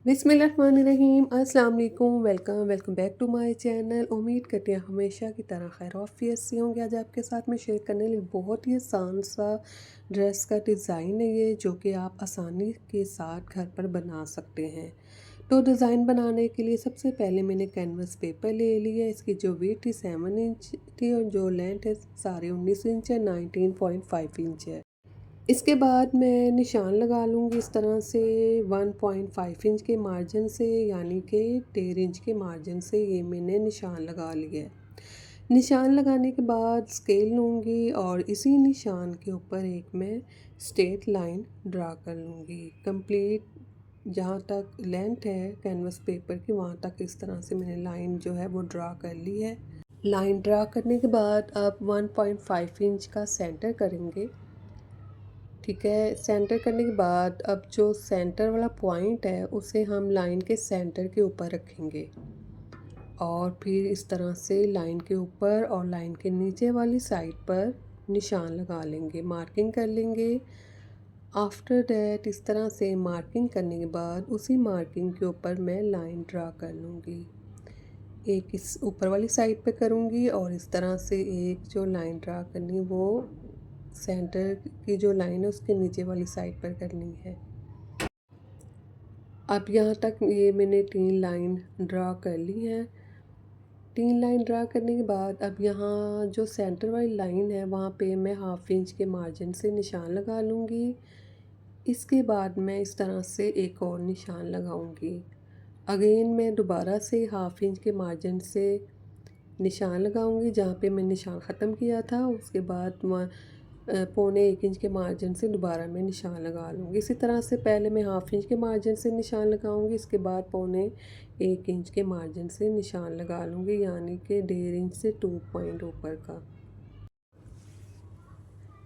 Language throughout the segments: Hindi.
बिस्मिल्लाहिर्रहमानिर्रहीम। अस्सलाम वालेकुम। Welcome back to my channel. उम्मीद करते हैं हमेशा की तरह खैर ऑफियत से होंगे। आज आपके साथ में शेयर करने लगी बहुत ही आसान सा ड्रेस का डिज़ाइन है ये, जो कि आप आसानी के साथ घर पर बना सकते हैं। तो डिज़ाइन बनाने के लिए सबसे पहले मैंने कैनवस पेपर ले लिया। इसकी जो वेट थी 7 इंच थी और जो लेंथ है साढ़े 19 इंच है, 19.5 इंच है। इसके बाद मैं निशान लगा लूँगी इस तरह से 1.5 इंच के मार्जिन से, यानी कि 1.5 इंच के मार्जिन से ये मैंने निशान लगा लिया है। निशान लगाने के बाद स्केल लूँगी और इसी निशान के ऊपर एक मैं स्ट्रेट लाइन ड्रा कर लूँगी। कंप्लीट जहाँ तक लेंथ है कैनवस पेपर की वहाँ तक इस तरह से मैंने लाइन जो है वो ड्रा कर ली है। लाइन ड्रा करने के बाद अब 1.5 इंच का सेंटर करेंगे। ठीक है, सेंटर करने के बाद अब जो सेंटर वाला पॉइंट है उसे हम लाइन के सेंटर के ऊपर रखेंगे और फिर इस तरह से लाइन के ऊपर और लाइन के नीचे वाली साइड पर निशान लगा लेंगे, मार्किंग कर लेंगे। आफ्टर दैट इस तरह से मार्किंग करने के बाद उसी मार्किंग के ऊपर मैं लाइन ड्रा कर लूँगी। एक इस ऊपर वाली साइड पे करूँगी और इस तरह से एक जो लाइन ड्रा करनी वो सेंटर की जो लाइन है उसके नीचे वाली साइड पर करनी है। अब यहाँ तक ये मैंने 3 लाइन ड्रा कर ली हैं। 3 लाइन ड्रा करने के बाद अब यहाँ जो सेंटर वाली लाइन है वहाँ पे मैं 1/2 इंच के मार्जिन से निशान लगा लूँगी। इसके बाद मैं इस तरह से एक और निशान लगाऊँगी। अगेन मैं दोबारा से 1/2 इंच के मार्जिन से निशान लगाऊंगी जहाँ पे मैं निशान ख़त्म किया था। उसके बाद पौने 1 इंच के मार्जिन से दोबारा मैं निशान लगा लूँगी। इसी तरह से पहले मैं 1/2 इंच के मार्जिन से निशान लगाऊंगी, इसके बाद पौने 1 इंच के मार्जिन से निशान लगा लूँगी, यानी कि 1.5 इंच से 2 पॉइंट ऊपर का।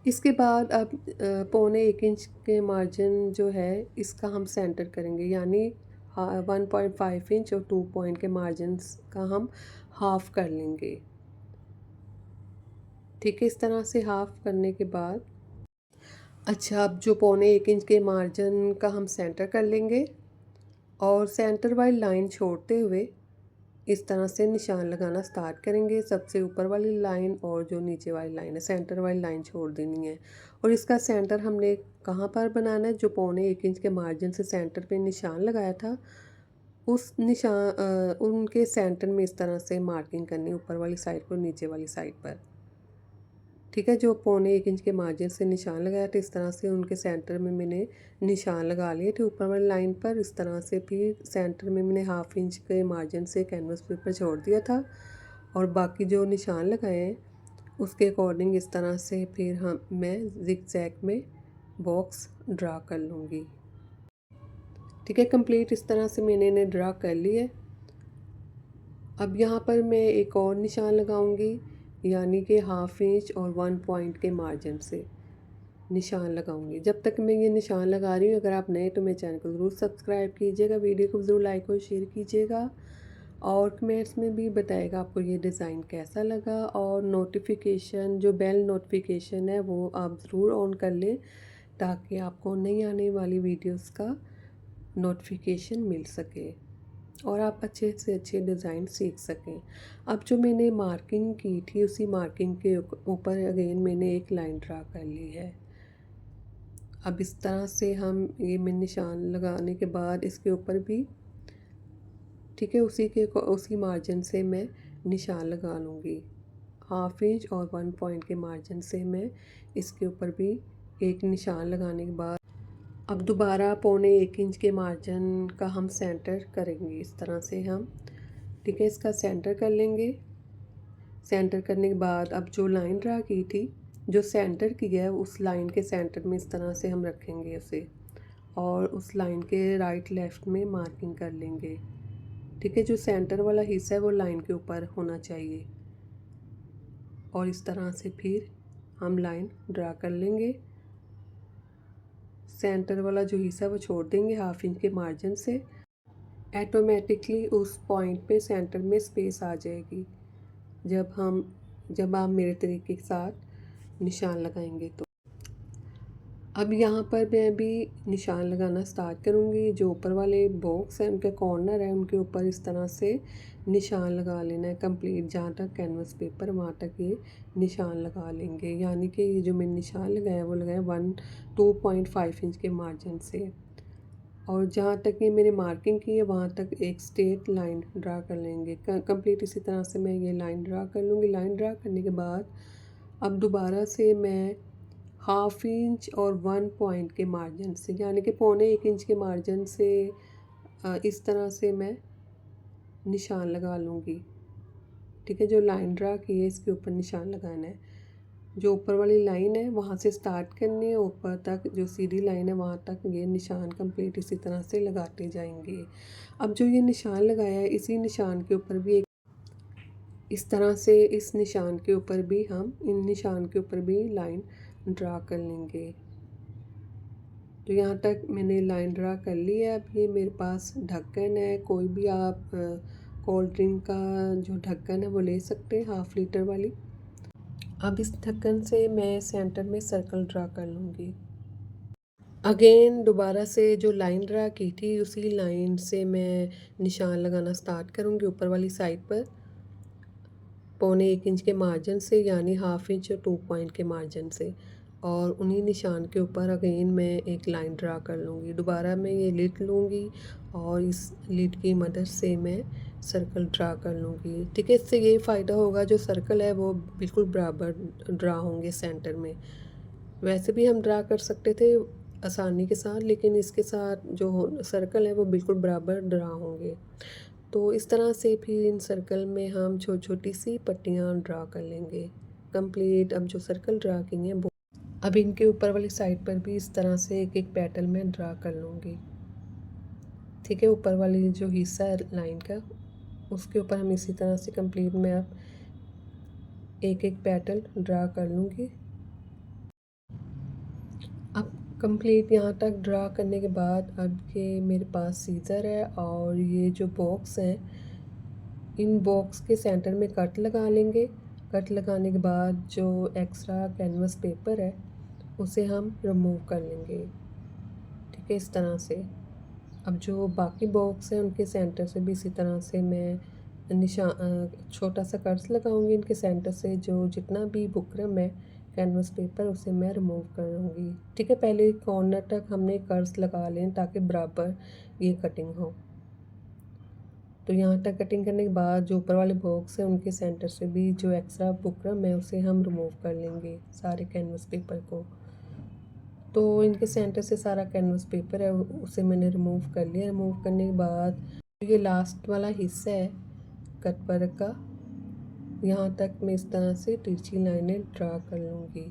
इसके बाद अब पौने 1 इंच के मार्जिन जो है इसका हम सेंटर करेंगे, यानी 1.5 इंच और 2 पॉइंट के मार्जिन का हम हाफ़ कर लेंगे। ठीक है, इस तरह से हाफ़ करने के बाद अच्छा, अब जो पौने 1 इंच के मार्जिन का हम सेंटर कर लेंगे और सेंटर वाली लाइन छोड़ते हुए इस तरह से निशान लगाना स्टार्ट करेंगे। सबसे ऊपर वाली लाइन और जो नीचे वाली लाइन है सेंटर वाली लाइन छोड़ देनी है और इसका सेंटर हमने कहाँ पर बनाना है, जो पौने 1 इंच के मार्जिन से सेंटर पे निशान लगाया था उस निशान उनके सेंटर में इस तरह से मार्किंग करनी, ऊपर वाली साइड पर नीचे वाली साइड पर। ठीक है, जो पौने 1 इंच के मार्जिन से निशान लगाया था इस तरह से उनके सेंटर में मैंने निशान लगा लिए थे ऊपर वाली लाइन पर। इस तरह से फिर सेंटर में मैंने 1/2 इंच के मार्जिन से कैनवस पेपर छोड़ दिया था और बाकी जो निशान लगाए हैं उसके अकॉर्डिंग इस तरह से फिर मैं ज़िगज़ैग में बॉक्स ड्रा कर लूँगी। ठीक है, कंप्लीट इस तरह से मैंने इन्हें ड्रा कर लिए। अब यहाँ पर मैं एक और निशान लगाऊंगी, यानी कि 1/2 इंच और 1 पॉइंट के मार्जिन से निशान लगाऊंगी। जब तक मैं ये निशान लगा रही हूँ, अगर आप नए तो मेरे चैनल को ज़रूर सब्सक्राइब कीजिएगा, वीडियो को ज़रूर लाइक और शेयर कीजिएगा और कमेंट्स में भी बताइएगा आपको ये डिज़ाइन कैसा लगा। और नोटिफिकेशन जो बेल नोटिफिकेशन है वो आप ज़रूर ऑन कर लें ताकि आपको नई आने वाली वीडियोज़ का नोटिफिकेशन मिल सके और आप अच्छे से अच्छे डिज़ाइन सीख सकें। अब जो मैंने मार्किंग की थी उसी मार्किंग के ऊपर अगेन मैंने एक लाइन ड्रा कर ली है। अब इस तरह से हम ये मैं निशान लगाने के बाद इसके ऊपर भी ठीक है उसी मार्जिन से मैं निशान लगा लूँगी। 1/2 इंच और 1 पॉइंट के मार्जिन से मैं इसके ऊपर भी एक निशान लगाने के बाद अब दोबारा पौने 1 इंच के मार्जिन का हम सेंटर करेंगे। इस तरह से हम ठीक है इसका सेंटर कर लेंगे। सेंटर करने के बाद अब जो लाइन ड्रा की थी, जो सेंटर की है उस लाइन के सेंटर में इस तरह से हम रखेंगे उसे और उस लाइन के राइट लेफ़्ट में मार्किंग कर लेंगे। ठीक है, जो सेंटर वाला हिस्सा है वो लाइन के ऊपर होना चाहिए और इस तरह से फिर हम लाइन ड्रा कर लेंगे। सेंटर वाला जो हिस्सा है वो छोड़ देंगे 1/2 इंच के मार्जिन से। ऑटोमेटिकली उस पॉइंट पे सेंटर में स्पेस आ जाएगी जब आप मेरे तरीके के साथ निशान लगाएंगे तो। अब यहाँ पर मैं अभी निशान लगाना स्टार्ट करूँगी। जो ऊपर वाले बॉक्स हैं उनके कॉर्नर है, उनके ऊपर इस तरह से निशान लगा लेना है कंप्लीट। जहाँ तक कैनवस पेपर वहाँ तक ये निशान लगा लेंगे। यानी कि ये जो मैंने निशान लगाया वो लगाया 2.5 इंच के मार्जिन से। और जहाँ तक ये मैंने मार्किंग की है वहाँ तक एक स्ट्रेट लाइन ड्रा कर लेंगे। कंप्लीट इसी तरह से मैं ये लाइन ड्रा कर लूँगी। लाइन ड्रा करने के बाद अब दोबारा से मैं 1/2 इंच और 1 पॉइंट के मार्जिन से, यानी कि 1.25 इंच के मार्जिन से इस तरह से मैं निशान लगा लूँगी। ठीक है, जो लाइन ड्रा की है इसके ऊपर निशान लगाना है। जो ऊपर वाली लाइन है वहाँ से स्टार्ट करनी है, ऊपर तक जो सीधी लाइन है वहाँ तक ये निशान कंप्लीट इसी तरह से लगाते जाएंगे। अब जो ये निशान लगाया है इसी निशान के ऊपर भी एक इस तरह से इस निशान के ऊपर भी हम इन निशान के ऊपर भी लाइन ड्रा कर लेंगे। तो यहाँ तक मैंने लाइन ड्रा कर ली है। अब ये मेरे पास ढक्कन है, कोई भी आप कोल्ड ड्रिंक का जो ढक्कन है वो ले सकते हैं, 1/2 लीटर वाली। अब इस ढक्कन से मैं सेंटर में सर्कल ड्रा कर लूँगी। अगेन दोबारा से जो लाइन ड्रा की थी उसी लाइन से मैं निशान लगाना स्टार्ट करूँगी ऊपर वाली साइड पर 1.25 इंच के मार्जिन से, यानी 1/2 इंच और 2 पॉइंट के मार्जिन से। और उन्हीं निशान के ऊपर अगेन मैं एक लाइन ड्रा कर लूँगी। दोबारा मैं ये लिड लूँगी और इस लिड की मदद से मैं सर्कल ड्रा कर लूँगी। ठीक है, इससे ये फ़ायदा होगा जो सर्कल है वो बिल्कुल बराबर ड्रा होंगे सेंटर में। वैसे भी हम ड्रा कर सकते थे आसानी के साथ, लेकिन इसके साथ जो सर्कल है वो बिल्कुल बराबर ड्रा होंगे। तो इस तरह से फिर इन सर्कल में हम छोटी छोटी सी पट्टियाँ ड्रा कर लेंगे कंप्लीट। अब जो सर्कल ड्रा की हैं वो अब इनके ऊपर वाली साइड पर भी इस तरह से एक एक पेटल में ड्रा कर लूँगी। ठीक है, ऊपर वाली जो हिस्सा है लाइन का उसके ऊपर हम इसी तरह से कंप्लीट में अब एक एक पेटल ड्रा कर लूँगी। अब कंप्लीट यहाँ तक ड्रा करने के बाद अब ये मेरे पास सीज़र है और ये जो बॉक्स हैं इन बॉक्स के सेंटर में कट लगा लेंगे। कट लगाने के बाद जो एक्स्ट्रा कैनवस पेपर है उसे हम रिमूव कर लेंगे। ठीक है, इस तरह से। अब जो बाकी बॉक्स है उनके सेंटर से भी इसी तरह से मैं छोटा सा कर्स लगाऊंगी इनके सेंटर से। जो जितना भी बुकरम है कैनवस पेपर उसे मैं रिमूव करूँगी। ठीक है, पहले कॉर्नर तक हमने कर्स लगा लें ताकि बराबर ये कटिंग हो। तो यहाँ तक कटिंग करने के बाद जो ऊपर वाले बॉक्स है उनके सेंटर से भी जो एक्स्ट्रा बुकरम है उसे हम रिमूव कर लेंगे सारे कैनवस पेपर को। तो इनके सेंटर से सारा कैनवस पेपर है उसे मैंने रिमूव कर लिया। रिमूव करने के बाद ये लास्ट वाला हिस्सा है कट वर्क का, यहाँ तक मैं इस तरह से तिरछी लाइनें ड्रा कर लूँगी।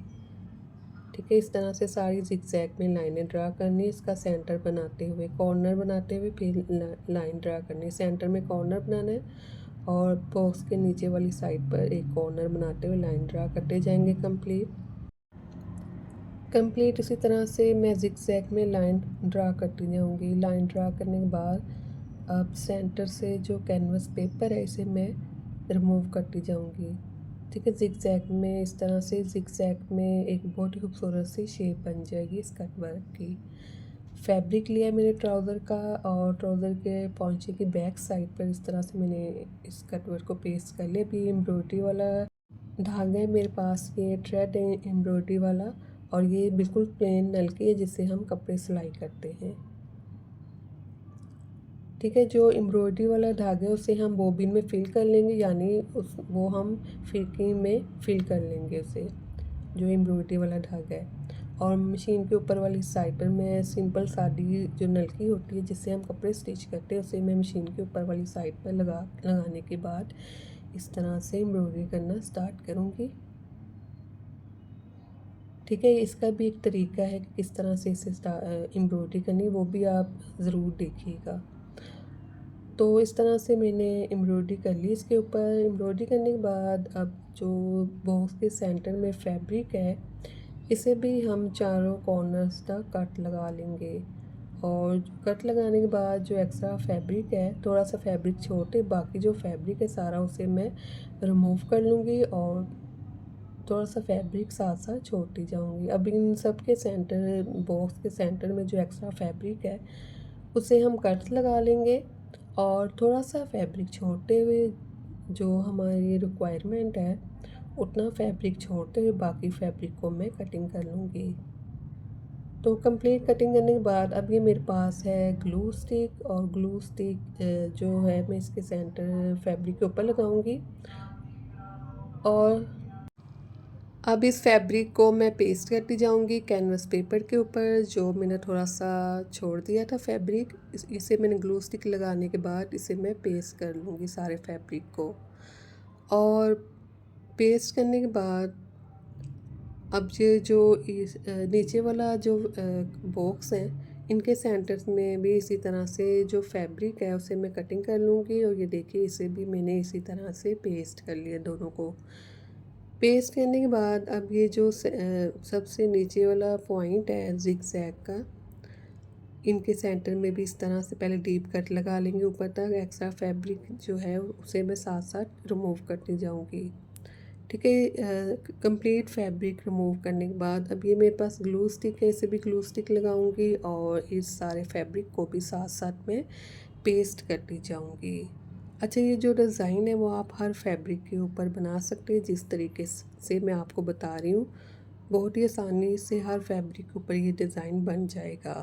ठीक है, इस तरह से सारी जिगजैग में लाइनें ड्रा करनी है। इसका सेंटर बनाते हुए कॉर्नर बनाते हुए फिर लाइन ड्रा करनी है। सेंटर में कॉर्नर बनाना है और बॉक्स के नीचे वाली साइड पर एक कॉर्नर बनाते हुए लाइन ड्रा करते जाएंगे कंप्लीट इसी तरह से मैं जिगजैग में लाइन ड्रा करती जाऊंगी। लाइन ड्रा करने के बाद अब सेंटर से जो कैनवस पेपर है इसे मैं रिमूव करती जाऊंगी। ठीक है, जिगजैग में इस तरह से जिगजैग में एक बहुत ही खूबसूरत सी शेप बन जाएगी इस कट वर्क की। फैब्रिक लिया मैंने ट्राउज़र का और ट्राउज़र के पॉंचे की बैक साइड पर इस तरह से मैंने इस कट वर्क को पेस्ट कर लिया। अभी एम्ब्रॉयडरी वाला धागा है मेरे पास, ये थ्रेड है एम्ब्रॉयडरी वाला और ये बिल्कुल प्लेन नलकी है जिससे हम कपड़े सिलाई करते हैं। ठीक है, जो एम्ब्रॉयडरी वाला धागा है उसे हम बॉबिन में फिल कर लेंगे, यानी वो हम फिरकी में फिल कर लेंगे उसे, जो एम्ब्रॉयडरी वाला धागा है। और मशीन के ऊपर वाली साइड पर मैं सिंपल सादी जो नलकी होती है जिससे हम कपड़े स्टिच करते हैं उसे मैं मशीन के ऊपर वाली साइड पर लगाने के बाद इस तरह से एम्ब्रॉयडरी करना स्टार्ट करूँगी। ठीक है, इसका भी एक तरीका है कि किस तरह से इसे एम्ब्रॉयडरी करनी, वो भी आप ज़रूर देखिएगा। तो इस तरह से मैंने एम्ब्रॉयडरी कर ली इसके ऊपर। एम्ब्रॉयडरी करने के बाद अब जो बॉक्स के सेंटर में फैब्रिक है इसे भी हम चारों कॉर्नर्स तक कट लगा लेंगे। और कट लगाने के बाद जो एक्स्ट्रा फैब्रिक है थोड़ा सा फैब्रिक छोड़ के बाकी जो फैब्रिक है सारा उसे मैं रिमूव कर लूँगी और थोड़ा सा फैब्रिक साथ साथ छोड़ती जाऊंगी। अब इन सब के सेंटर, बॉक्स के सेंटर में जो एक्स्ट्रा फैब्रिक है उसे हम कट लगा लेंगे और थोड़ा सा फैब्रिक छोड़ते हुए जो हमारी रिक्वायरमेंट है उतना फैब्रिक छोड़ते हुए बाकी फैब्रिक को मैं कटिंग कर लूँगी। तो कंप्लीट कटिंग करने के बाद अब ये मेरे पास है ग्लू स्टिक, और ग्लू स्टिक जो है मैं इसके सेंटर फैब्रिक के ऊपर लगाऊंगी और अब इस फैब्रिक को मैं पेस्ट करती जाऊंगी कैनवस पेपर के ऊपर जो मैंने थोड़ा सा छोड़ दिया था फैब्रिक। इसे मैंने ग्लू स्टिक लगाने के बाद इसे मैं पेस्ट कर लूँगी सारे फैब्रिक को। और पेस्ट करने के बाद अब ये जो इस नीचे वाला जो बॉक्स है इनके सेंटर्स में भी इसी तरह से जो फैब्रिक है उसे मैं कटिंग कर लूँगी। और ये देखिए इसे भी मैंने इसी तरह से पेस्ट कर लिया दोनों को। पेस्ट करने के बाद अब ये जो सबसे नीचे वाला पॉइंट है जिग जैग का, इनके सेंटर में भी इस तरह से पहले डीप कट लगा लेंगे ऊपर तक। एक्स्ट्रा फैब्रिक जो है उसे मैं साथ साथ रिमूव करती जाऊंगी। ठीक है, कंप्लीट फैब्रिक रिमूव करने के बाद अब ये मेरे पास ग्लू स्टिक है, इसे भी ग्लू स्टिक लगाऊंगी और इस सारे फैब्रिक को भी साथ साथ में पेस्ट करती जाऊंगी। अच्छा, ये जो डिज़ाइन है वो आप हर फैब्रिक के ऊपर बना सकते हैं जिस तरीके से मैं आपको बता रही हूँ। बहुत ही आसानी से हर फैब्रिक के ऊपर ये डिज़ाइन बन जाएगा।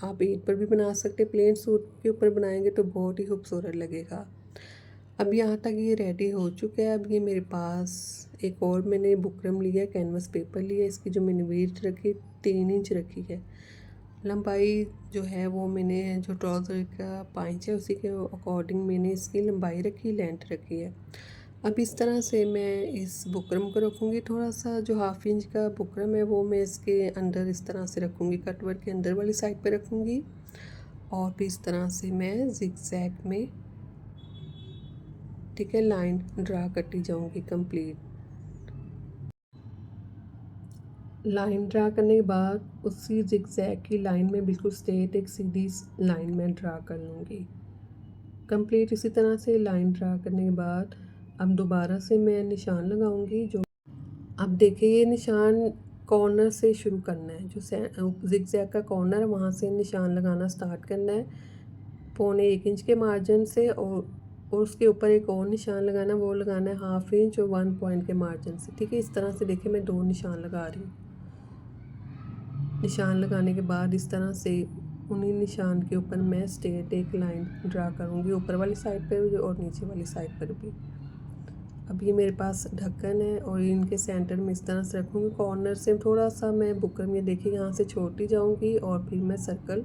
आप ईद पर भी बना सकते हैं, प्लेन सूट के ऊपर बनाएंगे तो बहुत ही खूबसूरत लगेगा। अब यहाँ तक ये रेडी हो चुका है। अब ये मेरे पास एक और मैंने बुकरम लिया, कैनवस पेपर लिया, इसकी जो मैंने विड्थ रखी 3 इंच रखी है। लंबाई जो है वो मैंने जो ट्राउज़र का पाइंच है उसी के अकॉर्डिंग मैंने इसकी लंबाई रखी, लेंथ रखी है। अब इस तरह से मैं इस बुकरम को रखूँगी। थोड़ा सा जो 1/2 इंच का बुकरम है वो मैं इसके अंदर इस तरह से रखूँगी, कटवर्क के अंदर वाली साइड पे रखूँगी और फिर इस तरह से मैं जिगजैग में, ठीक है, लाइन ड्रा करती जाऊँगी कंप्लीट। लाइन ड्रा करने के बाद उसी जिगजैग की लाइन में बिल्कुल स्ट्रेट एक सीधी लाइन में ड्रा कर लूँगी कंप्लीट। इसी तरह से लाइन ड्रा करने के बाद अब दोबारा से मैं निशान लगाऊंगी। जो अब देखिए ये निशान कॉर्नर से शुरू करना है, जो जिगजैग का कॉर्नर है वहाँ से निशान लगाना स्टार्ट करना है 1.25 इंच के मार्जिन से। और उसके ऊपर एक और निशान लगाना, वो लगाना है 1/2 इंच और 1 पॉइंट के मार्जिन से। ठीक है, इस तरह से देखिए मैं 2 निशान लगा रही हूँ। निशान लगाने के बाद इस तरह से उन्हीं निशान के ऊपर मैं स्ट्रेट एक लाइन ड्रा करूँगी, ऊपर वाली साइड पर भी और नीचे वाली साइड पर भी। अब ये मेरे पास ढक्कन है और इनके सेंटर में इस तरह से रखूँगी। कॉर्नर से थोड़ा सा मैं बुकरम, ये देखिए यहाँ से छोड़ती जाऊँगी और फिर मैं सर्कल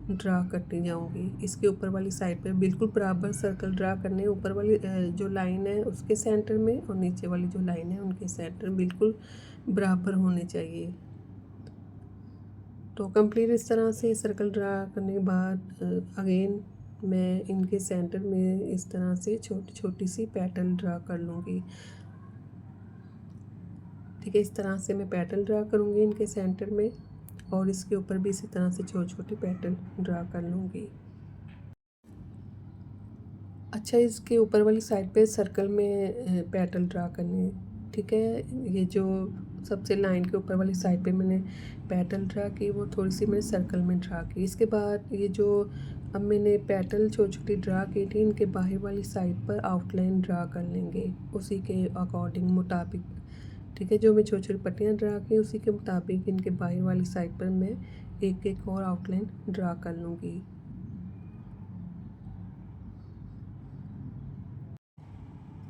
ड्रा करती जाऊँगी। इसके ऊपर वाली साइड पे बिल्कुल बराबर सर्कल ड्रा करने, ऊपर वाली जो लाइन है उसके सेंटर में और नीचे वाली जो लाइन है उनके सेंटर बिल्कुल बराबर होने चाहिए। तो कंप्लीट इस तरह से सर्कल ड्रा करने के बाद अगेन मैं इनके सेंटर में इस तरह से छोटी छोटी सी पेटल ड्रा कर लूँगी। ठीक है, इस तरह से मैं पेटल ड्रा करूँगी इनके सेंटर में और इसके ऊपर भी इसी तरह से छोटी छोटी पेटल ड्रा कर लूँगी। अच्छा, इसके ऊपर वाली साइड पे सर्कल में पेटल ड्रा करने, ठीक है। ये जो सबसे लाइन के ऊपर वाली साइड पे मैंने पेटल ड्रा की वो थोड़ी सी मैंने सर्कल में ड्रा की। इसके बाद ये जो अब मैंने पेटल छोटी छोटी ड्रा की थी इनके बाहर वाली साइड पर आउटलाइन ड्रा कर लेंगे उसी के अकॉर्डिंग मुताबिक। ठीक है, जो मैं छोटी छोटी पट्टियाँ ड्रा की उसी के मुताबिक इनके बाहर वाली साइड पर मैं एक एक और आउटलाइन ड्रा कर लूँगी।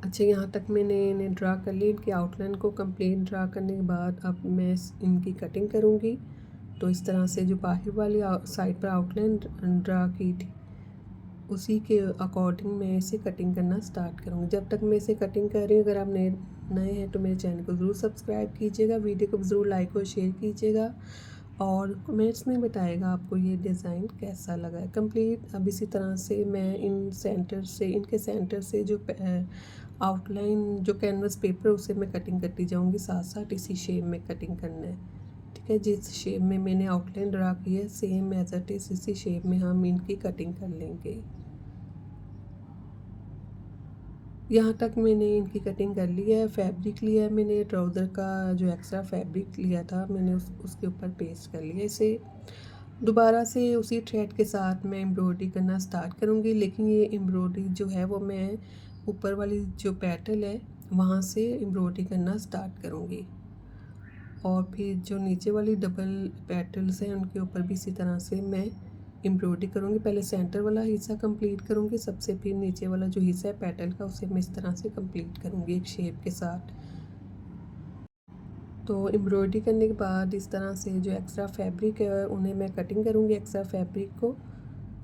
अच्छा, यहाँ तक मैंने इन्हें ड्रा कर ली। इनकी आउटलाइन को कंप्लीट ड्रा करने के बाद अब मैं इनकी कटिंग करूँगी। तो इस तरह से जो बाहर वाली साइड पर आउटलाइन ड्रा की थी उसी के अकॉर्डिंग मैं इसे कटिंग करना स्टार्ट करूँगी। जब तक मैं इसे कटिंग कर रही हूँ, अगर आप नए हैं तो मेरे चैनल को ज़रूर सब्सक्राइब कीजिएगा, वीडियो को ज़रूर लाइक और शेयर कीजिएगा और कमेंट्स में बताइएगा आपको ये डिज़ाइन कैसा लगा है कंप्लीट। अब इसी तरह से मैं इनके सेंटर से जो आउटलाइन जो कैनवस पेपर उसे मैं कटिंग करती जाऊँगी, साथ साथ इसी शेप में कटिंग करना है। ठीक है, जिस शेप में मैंने आउटलाइन ड्रा की है सेम एज इट इज़ इसी शेप में हम इनकी कटिंग कर लेंगे। यहाँ तक मैंने इनकी कटिंग कर ली है। फैब्रिक लिया है मैंने, ट्राउज़र का जो एक्स्ट्रा फैब्रिक लिया था मैंने उसके ऊपर पेस्ट कर लिया। इसे दोबारा से उसी थ्रेड के साथ मैं एम्ब्रॉयडरी करना स्टार्ट करूँगी, लेकिन ये एम्ब्रॉयडरी जो है वो मैं ऊपर वाली जो पेटल है वहाँ से एम्ब्रॉयडरी करना स्टार्ट करूँगी। और फिर जो नीचे वाली डबल पेटल्स हैं उनके ऊपर भी इसी तरह से मैं एम्ब्रॉयडरी करूँगी। पहले सेंटर वाला हिस्सा कंप्लीट करूँगी सबसे, फिर नीचे वाला जो हिस्सा है पेटल का उसे मैं इस तरह से कंप्लीट करूँगी एक शेप के साथ। तो एम्ब्रॉयडरी करने के बाद इस तरह से जो एक्स्ट्रा फैब्रिक है उन्हें मैं कटिंग करूँगी। एक्स्ट्रा फैब्रिक को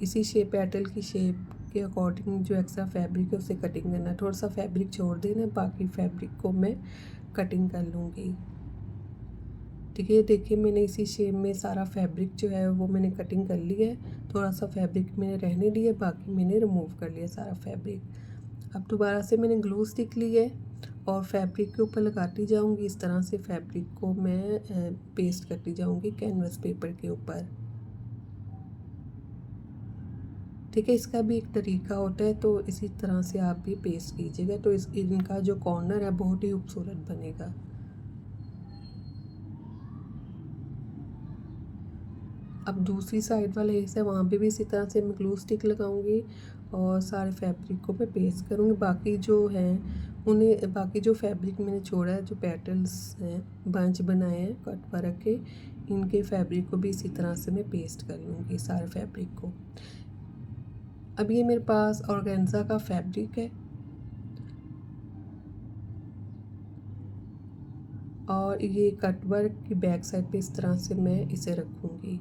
इसी शेप पेटल की शेप के अकॉर्डिंग जो एक्स्ट्रा फैब्रिक है उसे कटिंग करना है। थोड़ा सा फैब्रिक छोड़ देना, बाकी फैब्रिक को मैं कटिंग कर लूँगी। ठीक है, देखिए मैंने इसी शेप में सारा फैब्रिक जो है वो मैंने कटिंग कर लिया है। थोड़ा सा फैब्रिक मैंने रहने दिया, बाकी मैंने रिमूव कर लिया सारा फैब्रिक। अब दोबारा से मैंने ग्लू स्टिक ली है और फैब्रिक के ऊपर लगाती जाऊंगी। इस तरह से फैब्रिक को मैं पेस्ट करती जाऊंगी कैनवस पेपर के ऊपर। ठीक है, इसका भी एक तरीका होता है, तो इसी तरह से आप भी पेस्ट कीजिएगा तो इनका जो कॉर्नर है बहुत ही खूबसूरत बनेगा। अब दूसरी साइड वाला हिस्सा है वहाँ पे भी इसी तरह से मैं ग्लू स्टिक लगाऊंगी और सारे फैब्रिक को मैं पेस्ट करूँगी। बाकी जो हैं उन्हें, बाकी जो फैब्रिक मैंने छोड़ा है, जो पेटल्स हैं बंच बनाए हैं कट वर्क के, इनके फैब्रिक को भी इसी तरह से मैं पेस्ट कर लूँगी सारे फैब्रिक को। अब ये मेरे पास ऑर्गेन्जा का फैब्रिक है और ये कट वर्क की बैक साइड पे इस तरह से मैं इसे रखूँगी।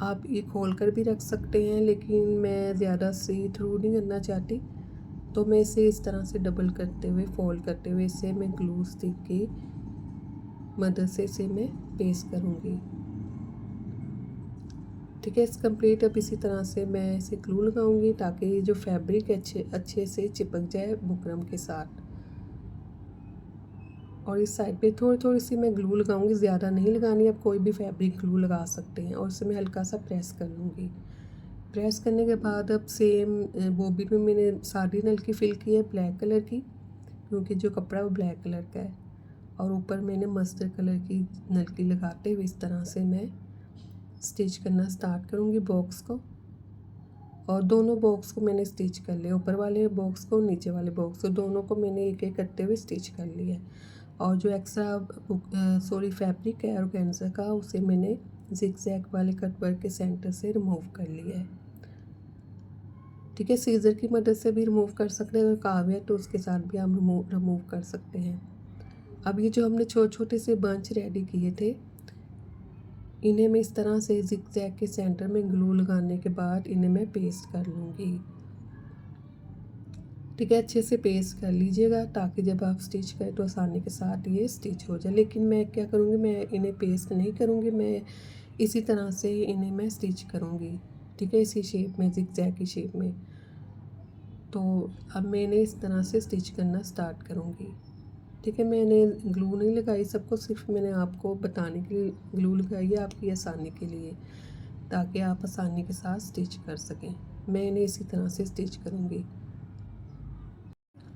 आप ये खोल कर भी रख सकते हैं, लेकिन मैं ज़्यादा सी थ्रू नहीं करना चाहती, तो मैं इसे इस तरह से डबल करते हुए फोल्ड करते हुए इसे मैं ग्लू स्टिक की मदद से इसे मैं पेस्ट करूँगी। ठीक है, इस कंप्लीट। अब इसी तरह से मैं इसे ग्लू लगाऊंगी ताकि जो फैब्रिक अच्छे से चिपक जाए बुकरम के साथ। और इस साइड पे थोड़ी थोड़ी सी मैं ग्लू लगाऊंगी, ज़्यादा नहीं लगानी। आप कोई भी फैब्रिक ग्लू लगा सकते हैं और इसे मैं हल्का सा प्रेस कर लूँगी। प्रेस करने के बाद अब सेम बॉबी में मैंने सादी नलकी फिल की है ब्लैक कलर की, क्योंकि जो कपड़ा वो ब्लैक कलर का है, और ऊपर मैंने मस्टर्ड कलर की नलकी लगाते हुए इस तरह से मैं स्टिच करना स्टार्ट करूँगी बॉक्स को। और दोनों बॉक्स को मैंने स्टिच कर लिया, ऊपर वाले बॉक्स को नीचे वाले बॉक्स को, दोनों को मैंने एक एक करते हुए स्टिच कर लिया। और जो एक्स्ट्रा फैब्रिक है ऑर्गेन्जा का, उसे मैंने जिगजैग वाले कट वर्क के सेंटर से रिमूव कर लिया है। ठीक है, सीजर की मदद से भी रिमूव कर सकते हैं, अगर काव है तो उसके साथ भी हम रिमूव कर सकते हैं। अब ये जो हमने छोटे छोटे से बंच रेडी किए थे, इन्हें मैं इस तरह से जिगजैग के सेंटर में ग्लू लगाने के बाद इन्हें मैं पेस्ट कर लूँगी। ठीक है, अच्छे से पेस्ट कर लीजिएगा ताकि जब आप स्टिच करें तो आसानी के साथ ये स्टिच हो जाए। लेकिन मैं क्या करूँगी, मैं इन्हें पेस्ट नहीं करूँगी, मैं इसी तरह से इन्हें मैं स्टिच करूँगी। ठीक है, इसी शेप में, जिगजैग की शेप में। तो अब मैं इन्हें इस तरह से स्टिच करना स्टार्ट करूँगी। ठीक है, मैंने ग्लू नहीं लगाई, सबको सिर्फ मैंने आपको बताने के लिए ग्लू लगाई है, आपकी आसानी के लिए, ताकि आप आसानी के साथ स्टिच कर सकें। मैं इन्हें इसी तरह से स्टिच करूँगी।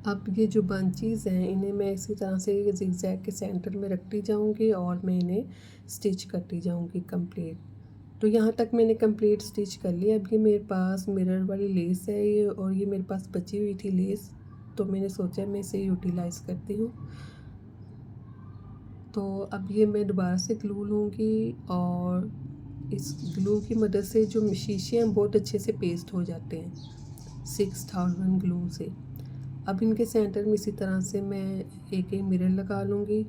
अब ये जो बंचीज़ हैं इन्हें मैं इसी तरह से जिगजैग के सेंटर में रखती जाऊँगी और मैं इन्हें स्टिच करती जाऊँगी कंप्लीट। तो यहाँ तक मैंने कंप्लीट स्टिच कर लिया। अब ये मेरे पास मिरर वाली लेस है ये, और ये मेरे पास बची हुई थी लेस, तो मैंने सोचा मैं इसे यूटिलाइज़ करती हूँ। तो अब ये मैं दोबारा से ग्लू लूँगी और इस ग्लू की मदद से जो शीशे हैं बहुत अच्छे से पेस्ट हो जाते हैं 6000 ग्लू से। अब इनके सेंटर में इसी तरह से मैं एक मिरर लगा लूँगी।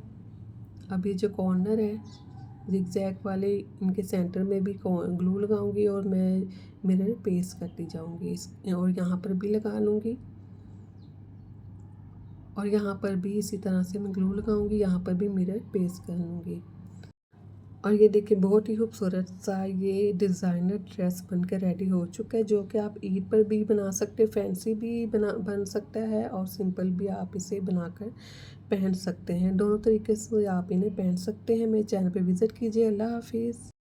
अब ये जो कॉर्नर है जिगजैग वाले, इनके सेंटर में भी ग्लू लगाऊंगी और मैं मिरर पेस्ट करती जाऊंगी और यहाँ पर भी लगा लूँगी और यहाँ पर भी इसी तरह से मैं ग्लू लगाऊंगी, यहाँ पर भी मिरर पेस्ट कर लूँगी। और ये देखिए बहुत ही खूबसूरत सा ये डिज़ाइनर ड्रेस बनकर रेडी हो चुका है, जो कि आप ईद पर भी बना सकते हैं, फैंसी भी बन सकता है और सिंपल भी आप इसे बनाकर पहन सकते हैं। दोनों तरीके से आप इन्हें पहन सकते हैं। मेरे चैनल पे विज़िट कीजिए। अल्लाह हाफिज़।